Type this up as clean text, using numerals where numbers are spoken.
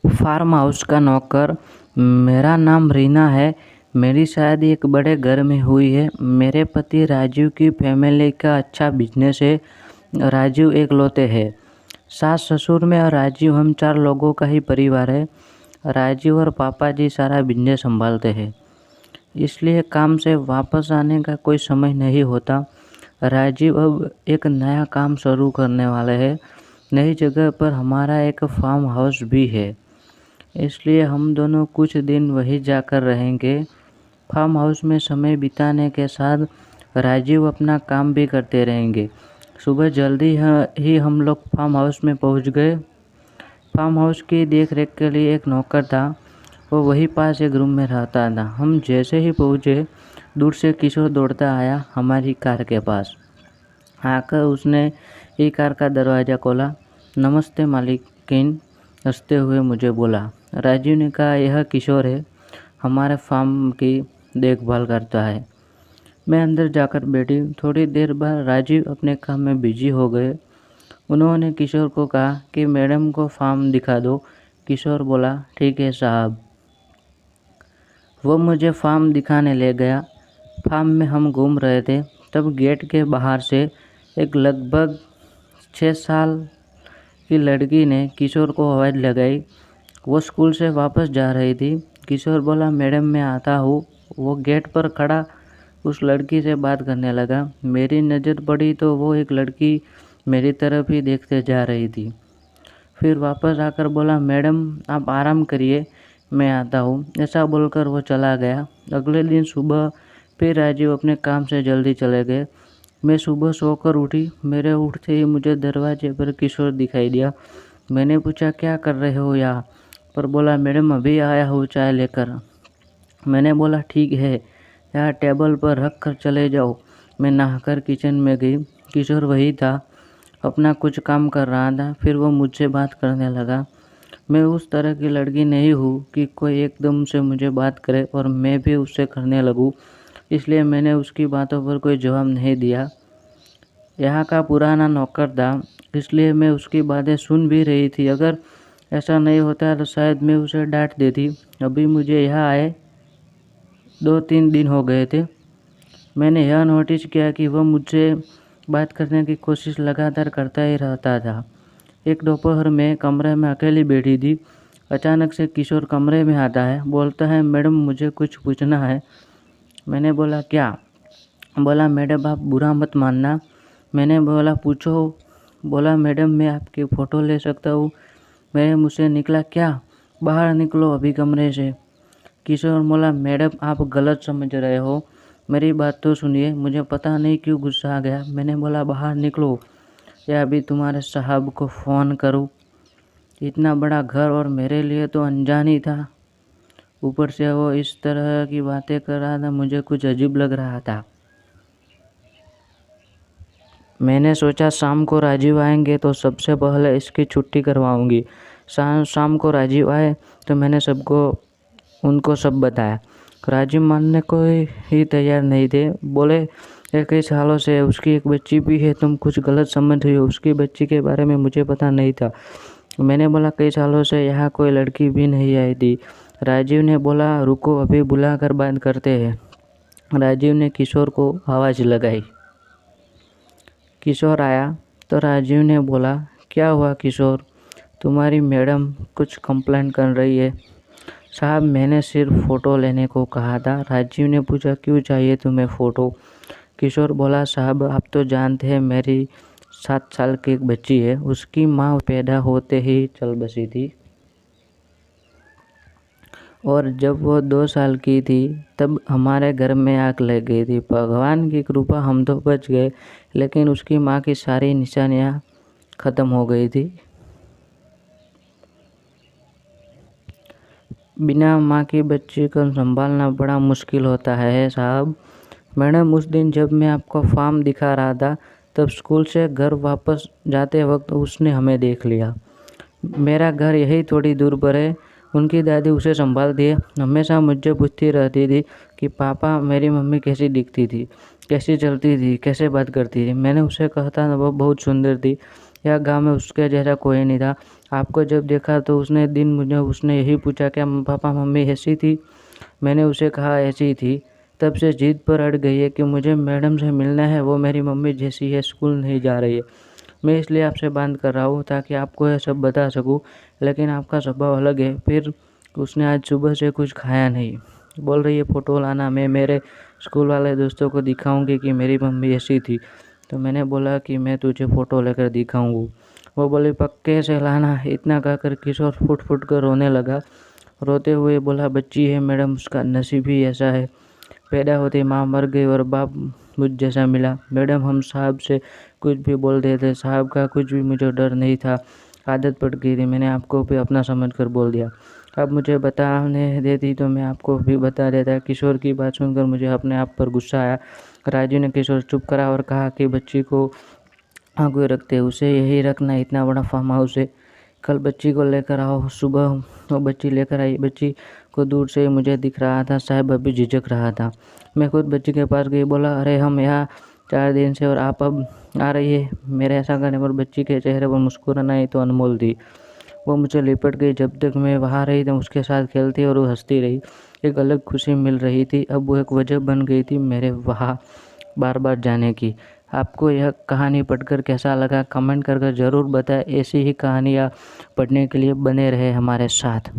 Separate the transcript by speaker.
Speaker 1: Farm house का नौकर। मेरा नाम रीना है। मेरी शादी एक बड़े घर में हुई है। मेरे पति राजीव की फैमिली का अच्छा बिजनेस है। राजीव एकलौते हैं। सास ससुर में और राजीव, हम 4 लोगों का ही परिवार है। राजीव और पापा जी सारा बिजनेस संभालते हैं, इसलिए काम से वापस आने का कोई समय नहीं होता। राजीव अब एक नया काम शुरू करने वाले हैं। नई जगह पर हमारा एक फार्म हाउस भी है, इसलिए हम दोनों कुछ दिन वहीं जाकर रहेंगे। फार्म हाउस में समय बिताने के साथ राजीव अपना काम भी करते रहेंगे। सुबह जल्दी ही हम लोग फार्म हाउस में पहुंच गए। फार्म हाउस की देख रेख के लिए एक नौकर था। वो वहीं पास एक रूम में रहता था। हम जैसे ही पहुँचे, दूर से किशोर दौड़ता आया हमारी कार के पास। आकर उसने ही कार का दरवाज़ा खोला। नमस्ते मालिकिन, हंसते हुए मुझे बोला। राजीव ने कहा, यह किशोर है, हमारे फार्म की देखभाल करता है। मैं अंदर जाकर बैठी। थोड़ी देर बाद राजीव अपने काम में बिजी हो गए। उन्होंने किशोर को कहा कि मैडम को फार्म दिखा दो। किशोर बोला, ठीक है साहब। वो मुझे फार्म दिखाने ले गया। फार्म में हम घूम रहे थे, तब गेट के बाहर से एक लगभग 6 साल की लड़की ने किशोर को आवाज़ लगाई। वो स्कूल से वापस जा रही थी। किशोर बोला, मैडम मैं आता हूँ। वो गेट पर खड़ा उस लड़की से बात करने लगा। मेरी नज़र पड़ी तो वो एक लड़की मेरी तरफ ही देखते जा रही थी। फिर वापस आकर बोला, मैडम आप आराम करिए, मैं आता हूँ। ऐसा बोलकर वो चला गया। अगले दिन सुबह फिर राजीव अपने काम से जल्दी चले गए। मैं सुबह सोकर उठी। मेरे उठते ही मुझे दरवाजे पर किशोर दिखाई दिया। मैंने पूछा, क्या कर रहे हो यहाँ पर? बोला, मैडम अभी आया हूँ चाय लेकर। मैंने बोला, ठीक है, यहाँ टेबल पर रख कर चले जाओ। मैं नहाकर किचन में गई। किशोर वही था, अपना कुछ काम कर रहा था। फिर वो मुझसे बात करने लगा। मैं उस तरह की लड़की नहीं हूँ कि कोई एकदम से मुझे बात करे और मैं भी उससे करने लगूँ, इसलिए मैंने उसकी बातों पर कोई जवाब नहीं दिया। यहाँ का पुराना नौकर था, इसलिए मैं उसकी बातें सुन भी रही थी। अगर ऐसा नहीं होता तो शायद मैं उसे डांट देती। अभी मुझे यहाँ आए 2-3 दिन हो गए थे। मैंने यह नोटिस किया कि वह मुझसे बात करने की कोशिश लगातार करता ही रहता था। एक दोपहर में कमरे में अकेली बैठी थी। अचानक से किशोर कमरे में आता है। बोलता है, मैडम मुझे कुछ पूछना है। मैंने बोला, क्या? बोला, मैडम आप बुरा मत मानना। मैंने बोला, पूछो। बोला, मैडम मैं आपकी फ़ोटो ले सकता हूँ। मेरे मुँह से निकला, क्या? बाहर निकलो अभी कमरे से। किशोर बोला, मैडम आप गलत समझ रहे हो, मेरी बात तो सुनिए। मुझे पता नहीं क्यों गुस्सा आ गया। मैंने बोला, बाहर निकलो या अभी तुम्हारे साहब को फ़ोन करूँ। इतना बड़ा घर और मेरे लिए तो अनजान ही था, ऊपर से वो इस तरह की बातें कर रहा था। मुझे कुछ अजीब लग रहा था। मैंने सोचा शाम को राजीव आएंगे तो सबसे पहले इसकी छुट्टी करवाऊंगी। शाम को राजीव आए तो मैंने उनको सब बताया। राजीव मानने को ही तैयार नहीं थे। बोले, कई सालों से उसकी एक बच्ची भी है, तुम कुछ गलत समझ रही हो। उसकी बच्ची के बारे में मुझे पता नहीं था। मैंने बोला, कई सालों से यहाँ कोई लड़की भी नहीं आई थी। राजीव ने बोला, रुको अभी बुला कर बात करते हैं। राजीव ने किशोर को आवाज़ लगाई। किशोर आया तो राजीव ने बोला, क्या हुआ किशोर, तुम्हारी मैडम कुछ कंप्लेंट कर रही है। साहब मैंने सिर्फ फ़ोटो लेने को कहा था। राजीव ने पूछा, क्यों चाहिए तुम्हें फ़ोटो? किशोर बोला, साहब आप तो जानते हैं मेरी 7 साल की एक बच्ची है। उसकी माँ पैदा होते ही चल बसी थी और जब वो 2 साल की थी तब हमारे घर में आग लग गई थी। भगवान की कृपा हम तो बच गए, लेकिन उसकी माँ की सारी निशानियाँ ख़त्म हो गई थी। बिना माँ की बच्ची को संभालना बड़ा मुश्किल होता है साहब। मैडम उस दिन जब मैं आपको फार्म दिखा रहा था, तब स्कूल से घर वापस जाते वक्त उसने हमें देख लिया। मेरा घर यही थोड़ी दूर पर है। उनकी दादी उसे संभालती है। हमेशा मुझे पूछती रहती थी कि पापा मेरी मम्मी कैसी दिखती थी, कैसी चलती थी, कैसे बात करती थी। मैंने उसे कहा था वो बहुत सुंदर थी। यह गांव में उसके जैसा कोई नहीं था। आपको जब देखा तो उसने यही पूछा क्या पापा मम्मी ऐसी थी। मैंने उसे कहा ऐसी थी। तब से जिद पर अड़ गई है कि मुझे मैडम से मिलना है, वो मेरी मम्मी जैसी है, स्कूल नहीं जा रही है। मैं इसलिए आपसे बात कर रहा हूँ ताकि आपको यह सब बता सकूँ, लेकिन आपका स्वभाव अलग है। फिर उसने आज सुबह से कुछ खाया नहीं। बोल रही है फ़ोटो लाना, मैं मेरे स्कूल वाले दोस्तों को दिखाऊंगी कि मेरी मम्मी ऐसी थी। तो मैंने बोला कि मैं तुझे फ़ोटो लेकर दिखाऊंगी। वो बोली पक्के से लाना। इतना कहकर किशोर फुट फुट कर रोने लगा। रोते हुए बोला बच्ची है मैडम, उसका नसीब ही ऐसा है। पैदा होते माँ मर गई और बाप मुझ जैसा मिला। मैडम हम साहब से कुछ भी बोल देते, साहब का कुछ भी मुझे डर नहीं था, आदत पड़ गई थी। मैंने आपको भी अपना समझ कर बोल दिया। अब मुझे बताने देती तो मैं आपको भी बता देता। किशोर की बात सुनकर मुझे अपने आप पर गुस्सा आया। राजू ने किशोर चुप करा और कहा कि बच्ची को आगे रखते उसे यही रखना, इतना बड़ा फार्म हाउस है। कल बच्ची को लेकर आओ। सुबह वो बच्ची लेकर आई। बच्ची को दूर से मुझे दिख रहा था, साहब अभी झिझक रहा था। मैं खुद बच्ची के पास गई, बोला अरे हम यहाँ 4 दिन से और आप अब आ रही है। मेरे ऐसा करने पर बच्ची के चेहरे पर मुस्कुराहट आई तो अनमोल थी। वो मुझे लिपट गई। जब तक मैं वहाँ रही तो उसके साथ खेलती और वो हंसती रही। एक अलग खुशी मिल रही थी। अब वो एक वजह बन गई थी मेरे वहाँ बार बार जाने की। आपको यह कहानी पढ़कर कैसा लगा कमेंट कर ज़रूर बताएं। ऐसी ही कहानियाँ पढ़ने के लिए बने रहे हमारे साथ।